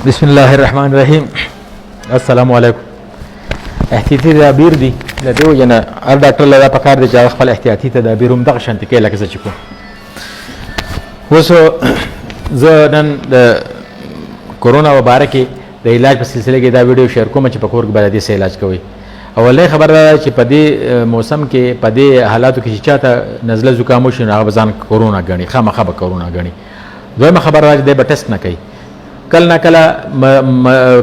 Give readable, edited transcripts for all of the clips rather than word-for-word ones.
بسم الله الرحمن الرحیم. السلام علیکم. احتیاطي تدابیر دي د دې وجنه هر ډاکټر له دا پکار دی چې خپل احتیاطي تدابیر هم دغه شانتي کوي لکه چې کوم. اوس زه نن د کورونا وباره کې د علاج په سلسله کې دا ویډیو شیر کوم چې په کور کې باید دې علاج کوي. اولنۍ خبر ده چې په دې موسم کې په دې حالاتو کې چې چاته نزله زکام وشي نو هغه به ځان کورونا ګڼي، خامخا به کورونا ګڼي. دویمه خبره ده چې دی به ټسټ نه کوي. کله نه کله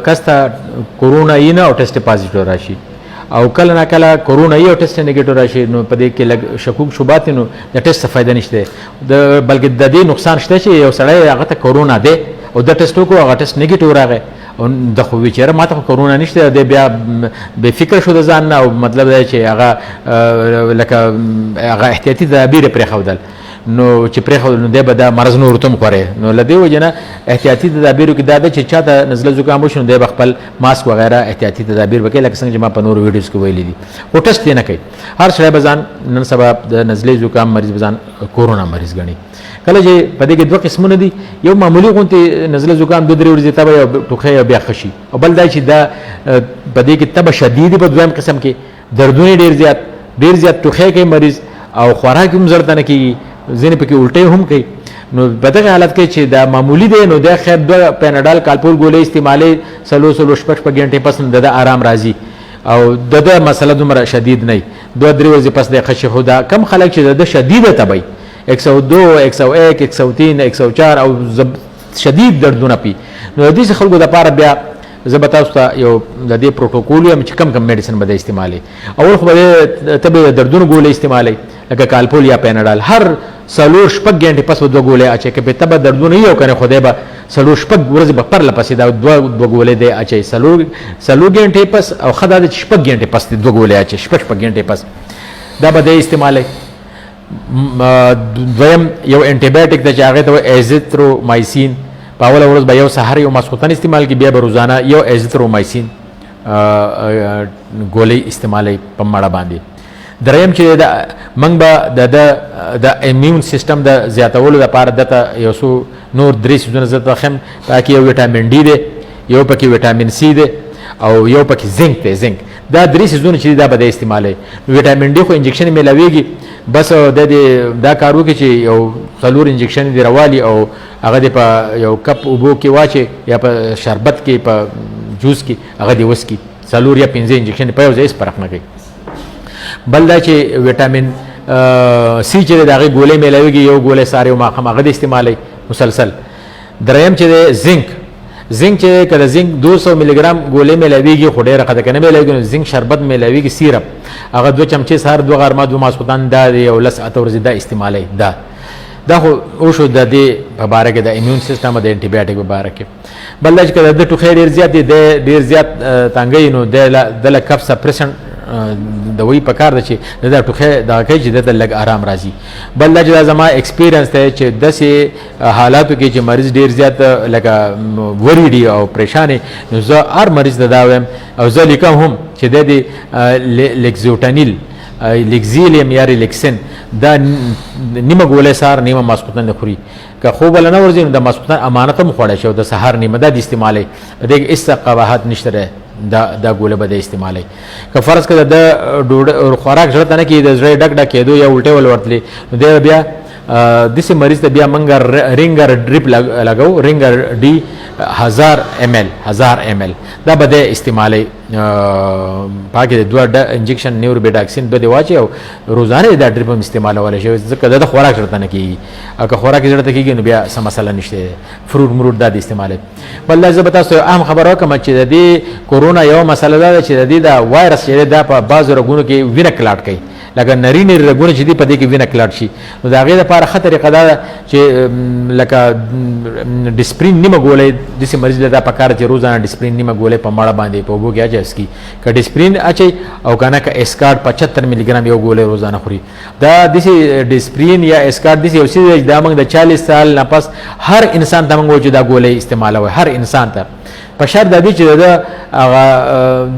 کس ته کورونا یې نه او ټسټ پازیټیو راشي او کله نه کله کورونا یې او ټسټ نیګیټیو راشي نو په دې کې لږ شکوک شوبات نو د ټسټ فایده نشته بلکې د دې نقصان شته چې یو سړی هغه ته کورونا دی او د ټسټ وکړو هغه ټسټ نیګیټیو راغی او د خو ویچاره ماته کورونا نشته دی بیا بې فکره شو د ځان نه او مطلب دی چې هغه لکه هغه احتیاطي تدابیر یې پرېښودل نو چې پرېښودل نو دی به دا مرض نورو ته هم خورې نو له دې وجې نه احتیاطي تدابیرو کې دا ده چې چا ته نزله زکام وشي نو دی به خپل ماسک وغیره احتیاطي تدابیر به کوي لکه څنګه چې ما په نورو ویډیوز کې ویلي دي خو ټسټ یې نه کوي. هر سړی به ځان نن سبا د نزلې زکام مریض به ځان کورونا مریض ګڼي. کله چې په دې کې دوه قسمونه دي، یو معمولي غوندې نزله زکام 2-3 ورځې ته به یو ټوخی او بیا ښه شي او بل دا چې دا په دې کې تبه شدید په دویم قسم کې دردونه ډېر زیات ټوخی کوي مریض او خوراک هم زر ته نه کېږي، ځینې پکې الټۍ هم کوي. نو په دغه حالت کې چې دا معمولي دی نو دا خیر 2 پیناډال کالپول ګولۍ استعمالوي 3-4 غنټې پس د آرام راځي او د مسله دومره شدید نه 2-3 ورځې پس د ښه شي. خو دا کم خلک چې د شدیده تبه 102 101 103 104 او شدید دردونه پي نو د دې خلکو لپاره بیا زه به تاسو ته یو د دې پروتوکول یم چې کم میډیسن به د استعمالوي. اول خو به تبې د دردونو ګولۍ استعمالوي لکه کالپول یا پیناډال هر 4-5 غنټې پس 2 ګولۍ اچي که په تبه دردونه یو کنه خدای به 4-5 ورځې به پرله پسې دا 2 ګولۍ دی اچي 4 غنټې پس او خدای د 6 غنټې پس 2 ګولۍ اچي 6 غنټې پس دا به د استعمالوي. دویم یو انټي بایوټیک د چې هغه ته ایزیترومایسین په اوله ورځ به یو سحر یو ماسخوتن استعمال کی بیا به روزانه یو ایزیترومایسین ګولۍ استعمالوي په مړه باندې. دریم چې موږ به د ایمیون سیستم د زیاتولو لپاره دته یو څو نور 3 څیزونه زه ته ښیم پکې یو ویټامین ډي دی، یو پکې ویټامین سی دی او یو پکې زنک دی. زنک دا 3 څیزونه چې دا به د استعمالوي. ویټامین ډي خو انجکشن میلاویږي بس دا کار وکړي چې یو 4 انجکشن دی راوالي او هغه د په یو کپ اوبو کې واچي یا په شربت کې په جوس کې هغه دی وسکي 4 یا 5 انجکشن په یو ځای هیڅ فرق نه کوي. بل دا چې ویټامین سی چې د هغې ګولۍ میلاویږي یو ګولۍ سهار یو ماښام هغه د استعمالوي مسلسل. دریم چې دی زنک چې کله زنک 200 ملي ګرام ګولۍ میلاویږي خو ډېره ښه ده که نه میلاویږي نو زنک شربت میلاویږي سیرپ هغه 2 چمچې سهار 2 غرمه 2 ماسخوتن دا دی یو 10 ورځې دا استعمالوي. دا خو وشو د دې په باره کې د ایمیون سیستم د انټي بایوټیک په باره کې. بل دا چې کله د ټوخی ډېر زیات دی ډېر زیات تنګوي نو د له کف سپریشن د وی په کار ده چې د ټوخی دغه کوي چې دته لږ آرام راځي. بل دا چې دا زما ایکسپیرینس دی چې داسې حالاتو کې چې مریض ډېر زیات لکه وریډي او پریشان نو زه هر مریض ته دا وایم او زه لیکم هم چې د لیکزوټانیل لیکزیلیم یا ریلیکسین دا نیمه ګولۍ سهار نیمه ماسخوتن نه خوري که خوب له نه ورځي نو د ماسخوتن امانت هم خوړی شي او د سهار نیمه دا د استعمالوي. په دې کې هېڅ قباحت نشته دی دا ګوله به د استعمالوي. که فرض کړه د خوراک زړه ته نه کېږي د زړه ډک کېدو یا الټۍ ول ورتلې نو دی بیا داسې مریض ته بیا موږ رینګر ډریپ لګو رینګر ډي 1000 ml دا به د استعمالوي. پاکې د 2 انجکشن نیوروبیډاکسین 2 دی واچي او روزانه دا ډریپ هم استعمالولی شي ځکه د خوراک زړه ته نه کېږي او که خوراک زړه ته کېږي نو بیا څه مسله نشته. فروټ مرود دا د استعمالوي. بل دا زه به تاسو یو اهم خبره وکړم چې د دې کورونا یو مسله دا ده چې د دې دا وایرس چې دا په بعضو رګونو کې وینه کلاټ کوي لکه نرینې رګونه چې دي په دې کې وینه کلاټ شي نو د هغې لپاره ښه طریقه دا ده چې لکه ډسپرین نیمه ګولۍ داسې مریض له دا پکار چې روزانه ډسپرین نیمه ګولۍ په مړه باندې په اوبو کې اچي اسکي که ډسپرین اچي او که نه که اسکارډ 75 ملي ګرام یو ګولۍ روزانه خوري. دا داسې ډسپرین یا اسکارډ داسې یو څیز دی دا موږ د 40 سال نه پس هر انسان ته موږ وایو چې دا ګولۍ استعمالوي هر انسان ته په شرط د دې چې د هغه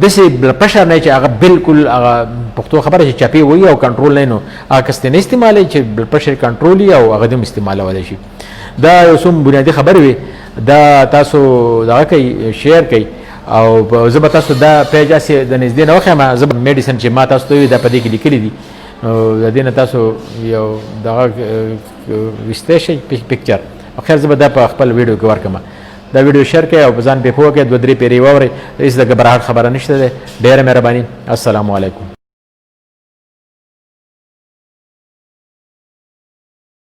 داسې پشر نه چې هغه بالکل هغه پښتو خبره چې چاپی وي او کنټرول نه نو هغه کس نه استعمالوي چې بلډ پرشر کنټرول او هغه د استعمالولی شي. دا یو څوم بنیادي خبرې وي دا تاسو دغه کوي شیر کوي او زه به تاسو دا پیج هسې د نږدې نه وښیم زه به میډیسن چې ما تاسو ته وي دا په دې کې لیکلي دي د دې نه تاسو یو دغه ویستی شئ پکچر خیر زه به دا په خپل ویډیو کې ورکړم دا ویډیو شیر کړئ او په ځان پې پوه کړئ 2-3 پیرې واورئ هېڅ د ګبراهټ خبره نشته دی ډېره مهرباني السلام علیکم